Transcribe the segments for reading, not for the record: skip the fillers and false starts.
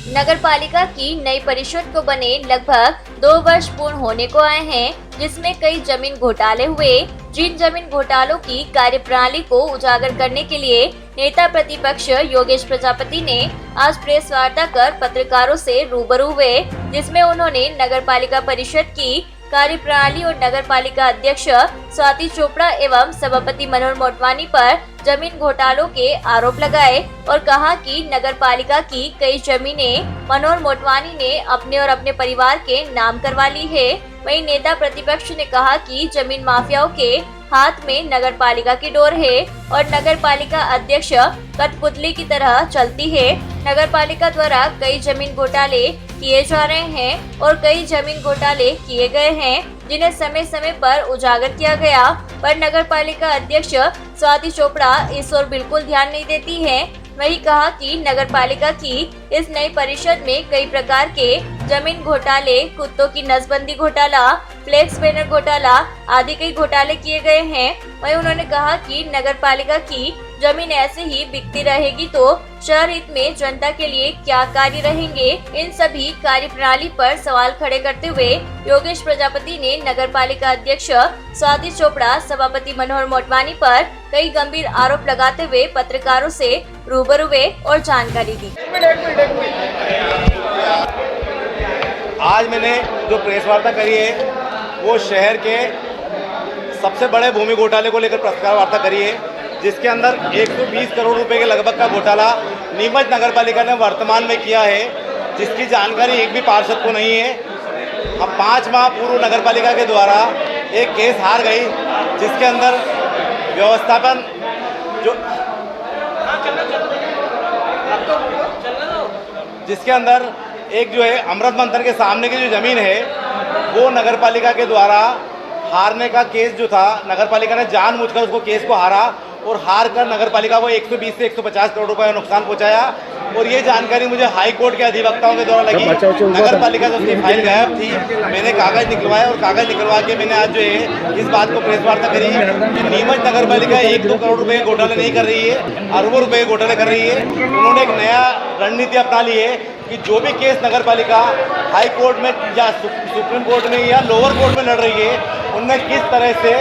नगरपालिका की नई परिषद को बने लगभग 2 वर्ष पूर्ण होने को आए हैं, जिसमें कई जमीन घोटाले हुए। जिन जमीन घोटालों की कार्यप्रणाली को उजागर करने के लिए नेता प्रतिपक्ष योगेश प्रजापति ने आज प्रेस वार्ता कर पत्रकारों से रूबरू हुए, जिसमें उन्होंने नगरपालिका परिषद की कार्यप्रणाली और नगरपालिका अध्यक्ष स्वाति चोपड़ा एवं सभापति मनोहर मोटवानी पर जमीन घोटालों के आरोप लगाए और कहा कि नगरपालिका की कई जमीनें मनोहर मोटवानी ने अपने और अपने परिवार के नाम करवा ली है। वहीं नेता प्रतिपक्ष ने कहा कि जमीन माफियाओं के हाथ में नगरपालिका की डोर है और नगरपालिका अध्यक्ष कठपुतली की तरह चलती है। नगरपालिका द्वारा कई जमीन घोटाले किए जा रहे हैं और कई जमीन घोटाले किए गए हैं, जिन्हें समय समय पर उजागर किया गया, पर नगरपालिका अध्यक्ष स्वाति चोपड़ा इस ओर बिल्कुल ध्यान नहीं देती है। वही कहा कि नगरपालिका की इस नई परिषद में कई प्रकार के जमीन घोटाले, कुत्तों की नसबंदी घोटाला, फ्लेक्स बैनर घोटाला आदि कई घोटाले किए गए हैं। वहीं उन्होंने कहा कि नगरपालिका की जमीन ऐसे ही बिकती रहेगी तो शहर हित में जनता के लिए क्या कार्य रहेंगे। इन सभी कार्य प्रणाली पर सवाल खड़े करते हुए योगेश प्रजापति ने नगरपालिका अध्यक्ष स्वाति चोपड़ा, सभापति मनोहर मोटवानी पर कई गंभीर आरोप लगाते हुए पत्रकारों से रूबरू हुए और जानकारी दी। आज मैंने जो प्रेस वार्ता करी है वो शहर के सबसे बड़े भूमि घोटाले को लेकर पत्रकार वार्ता करी है, जिसके अंदर 120 करोड़ रुपए के लगभग का घोटाला नीमच नगरपालिका ने वर्तमान में किया है, जिसकी जानकारी एक भी पार्षद को नहीं है। अब 5 माह पूर्व नगरपालिका के द्वारा एक केस हार गई, जिसके अंदर व्यवस्थापन जिसके अंदर एक जो है अमृत मंथन के सामने की जो ज़मीन है वो नगरपालिका के द्वारा हारने का केस जो था, नगरपालिका ने जानबूझकर उसको केस को हारा और हार कर नगरपालिका को 120 से 150 करोड़ रुपए का नुकसान पहुंचाया। और ये जानकारी मुझे हाई कोर्ट के अधिवक्ताओं के द्वारा लगी। नगरपालिका से उसकी फाइल गायब थी, मैंने कागज निकलवाया और कागज निकलवा के मैंने आज जो है इस बात को प्रेस वार्ता करी कि नीमच नगरपालिका 1-2 करोड़ रुपए के घोटाले नहीं कर रही है, अरबों रुपए के घोटाले कर रही है। उन्होंने एक नया रणनीति अपना ली है कि जो भी केस नगरपालिका हाई कोर्ट में या सुप्रीम कोर्ट में या लोअर कोर्ट में लड़ रही है, उनमें किस तरह से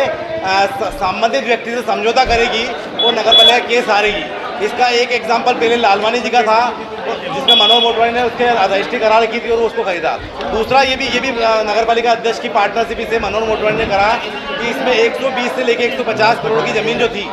संबंधित व्यक्ति से समझौता करेगी और नगरपालिका केस हारेगी। इसका एक एग्जाम्पल पहले लालवानी जी का था, जिसमें मनोहर मोटवानी ने उसके रजिस्ट्री करार की थी और उसको खरीदा। दूसरा ये भी नगरपालिका अध्यक्ष की पार्टनरशिप से मनोहर मोटवानी ने करा कि इसमें 120 से लेकर 150 करोड़ की ज़मीन जो थी,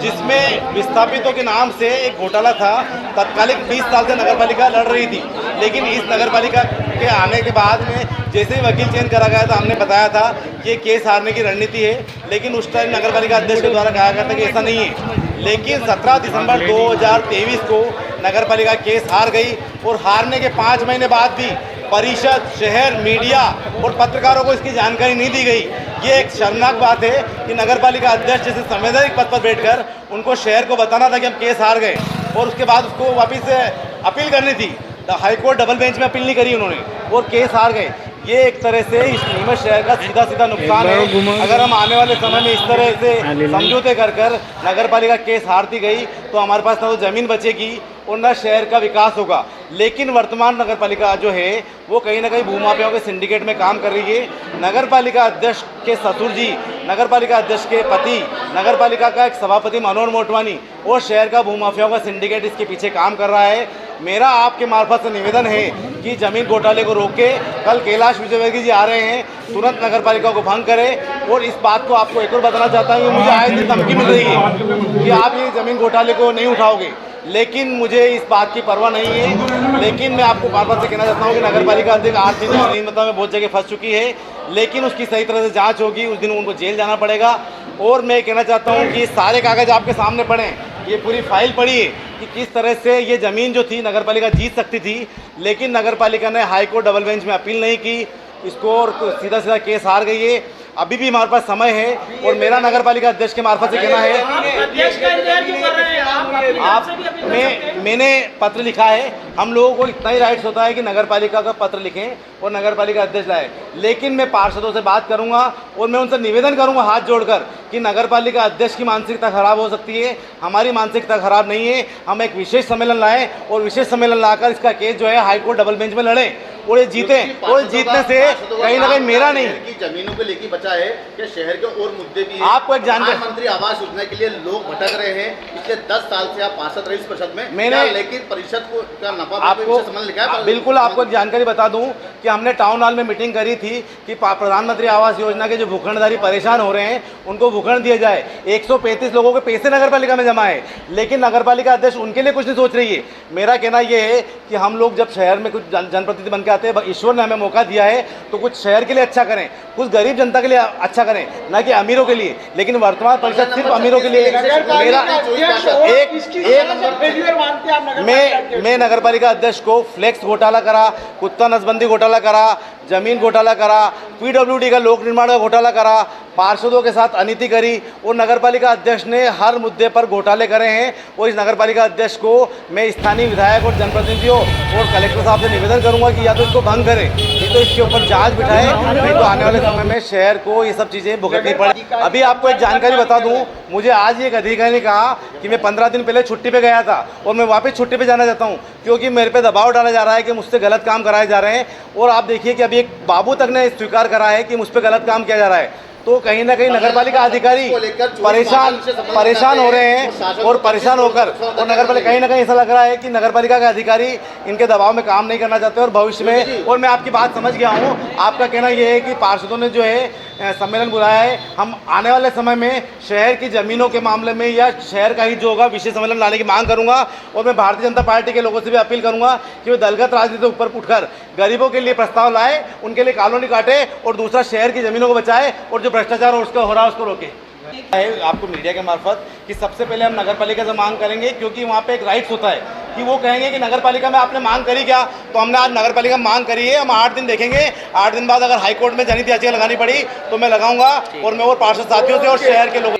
जिसमें विस्थापितों के नाम से एक घोटाला था। तत्कालिक 20 साल से नगरपालिका लड़ रही थी, लेकिन इस नगरपालिका के आने के बाद में जैसे ही वकील चयन करा गया था, हमने बताया था कि ये केस हारने की रणनीति है, लेकिन उस टाइम नगरपालिका अध्यक्ष के द्वारा कहा गया था कि ऐसा नहीं है। लेकिन 17 दिसंबर 2023 को नगरपालिका केस हार गई और हारने के 5 महीने बाद भी परिषद, शहर, मीडिया और पत्रकारों को इसकी जानकारी नहीं दी गई। ये एक शर्मनाक बात है कि नगरपालिका अध्यक्ष जैसे संवैधानिक पद पर बैठकर उनको शहर को बताना था कि हम केस हार गए और उसके बाद उसको वापस से अपील करनी थी। हाईकोर्ट डबल बेंच में अपील नहीं करी उन्होंने और केस हार गए। ये एक तरह से इस नीमच शहर का सीधा सीधा नुकसान है। अगर हम आने वाले समय में इस तरह से समझौते कर नगरपालिका केस हारती गई तो हमारे पास ना तो ज़मीन बचेगी और न शहर का विकास होगा। लेकिन वर्तमान नगरपालिका जो है वो कहीं ना कहीं भूमाफियाओं के सिंडिकेट में काम कर रही है। नगरपालिका अध्यक्ष के ससुर जी, नगरपालिका अध्यक्ष के पति, नगरपालिका का एक सभापति मनोहर मोटवानी और शहर का भूमाफियाओं का सिंडिकेट इसके पीछे काम कर रहा है। मेरा आपके मार्फत से निवेदन है कि जमीन घोटाले को रोके। कल कैलाश विजयवर्गीय जी आ रहे हैं, तुरंत नगरपालिका को भंग करें। और इस बात को आपको एक और बताना चाहता हूँ, मुझे आए दिन धमकी मिल रही है कि आप ये ज़मीन घोटाले को नहीं उठाओगे, लेकिन मुझे इस बात की परवाह नहीं है। लेकिन मैं आपको बार बार से कहना चाहता हूँ कि नगरपालिका अध्यक्ष आर्थिक अनियमितता में बहुत जगह फंस चुकी है, लेकिन उसकी सही तरह से जांच होगी, उस दिन उनको जेल जाना पड़ेगा। और मैं कहना चाहता हूँ कि सारे कागज आपके सामने पड़े, ये पूरी फाइल पड़ी है कि किस तरह से ये ज़मीन जो थी नगरपालिका जीत सकती थी, लेकिन नगरपालिका ने हाईकोर्ट डबल बेंच में अपील नहीं की इसको और सीधा सीधा केस हार गई है। अभी भी हमारे पास समय है और मेरा नगर पालिका अध्यक्ष के मार्फत से कहना है, अध्यक्ष का इंतजार क्यों कर रहे हैं आप से भी अपील कर सकते हैं। मैंने पत्र लिखा है, हम लोगों को इतना ही राइट्स होता है कि नगर पालिका का पत्र लिखें और नगर पालिका अध्यक्ष लाए, लेकिन मैं पार्षदों से बात करूंगा और मैं उनसे निवेदन करूंगा हाथ जोड़कर कि नगर पालिका अध्यक्ष की मानसिकता खराब हो सकती है, हमारी मानसिकता खराब नहीं है। हम एक विशेष सम्मेलन लाएं और विशेष सम्मेलन लाकर इसका केस जो है हाईकोर्ट डबल बेंच में लड़ें और ये जीते, और जीतने से कहीं ना कहीं मेरा नहीं, शहर की जमीनों को लेकर बचा है कि शहर के और मुद्दे भी हैं। आपको एक जानकारी, प्रधानमंत्री आवास योजना के लिए लोग भटक रहे हैं पिछले 10 साल से, आप पार्षद रहे इस परिषद में, मैंने लेकिन परिषद को का नफा आपको संबंध लिखा है। बिल्कुल आपको एक जानकारी बता दूं कि हमने टाउन हॉल में मीटिंग करी थी कि प्रधानमंत्री आवास योजना के जो भूखंडधारी परेशान हो रहे हैं उनको भूखंड दिया जाए। 135 लोगों के पैसे नगर पालिका में जमा है, लेकिन नगर पालिका अध्यक्ष उनके लिए कुछ नहीं सोच रही है। मेरा कहना यह है कि हम लोग जब शहर में कुछ जनप्रतिनिधि बन के आते हैं, ईश्वर ने हमें मौका दिया है तो कुछ शहर के लिए अच्छा करें, कुछ गरीब जनता के लिए अच्छा करें, ना कि अमीरों के लिए। लेकिन वर्तमान परिषद सिर्फ अमीरों के लिए। मैं नगर पालिका अध्यक्ष को फ्लेक्स घोटाला करा, कुत्ता नसबंदी घोटाला करा, जमीन घोटाला करा, पीडब्ल्यूडी का लोक निर्माण का घोटाला करा, पार्षदों के साथ अनीति करी और नगर पालिका अध्यक्ष ने हर मुद्दे पर घोटाले करे हैं। और इस नगर पालिका अध्यक्ष को मैं स्थानीय विधायक और जनप्रतिनिधियों और कलेक्टर साहब से निवेदन करूंगा कि या तो इसको भंग करें, नहीं तो इसके ऊपर जांच बिठाएं, नहीं तो आने वाले समय में शहर को ये सब चीज़ें भुगतनी पड़े। अभी आपको एक जानकारी बता दूं, मुझे आज एक अधिकारी ने कहा कि मैं 15 दिन पहले छुट्टी पे गया था और मैं वापस छुट्टी पे जाना चाहता हूं क्योंकि मेरे पे दबाव डाला जा रहा है कि मुझसे गलत काम कराए जा रहे हैं। और आप देखिए कि अभी एक बाबू तक ने स्वीकार करा है कि मुझ पे गलत काम किया जा रहा है। तो कहीं ना कहीं नगरपालिका अधिकारी परेशान हो रहे हैं और परेशान होकर और नगरपालिका कहीं ना कहीं ऐसा लग रहा है कि नगरपालिका के अधिकारी इनके दबाव में काम नहीं करना चाहते और भविष्य में। और मैं आपकी बात समझ गया हूँ, आपका कहना यह है कि पार्षदों ने जो है सम्मेलन बुलाया है, हम आने वाले समय में शहर की ज़मीनों के मामले में या शहर का ही जो होगा विशेष सम्मेलन लाने की मांग करूंगा। और मैं भारतीय जनता पार्टी के लोगों से भी अपील करूंगा कि वे दलगत राजनीति से ऊपर उठकर गरीबों के लिए प्रस्ताव लाए, उनके लिए कॉलोनी काटे और दूसरा शहर की ज़मीनों को बचाए और जो भ्रष्टाचार उसका हो रहा है उसको रोके। आपको मीडिया के मार्फत कि सबसे पहले हम नगर पालिका से मांग करेंगे क्योंकि वहाँ पे एक राइट्स होता है कि वो कहेंगे कि नगर पालिका में आपने मांग करी क्या, तो हमने आज नगर पालिका में मांग करी है। हम 8 दिन देखेंगे, 8 दिन बाद अगर हाईकोर्ट में जनहित याचिका लगानी पड़ी तो मैं लगाऊंगा और मैं और पार्षद साथियों से और शहर के लोगों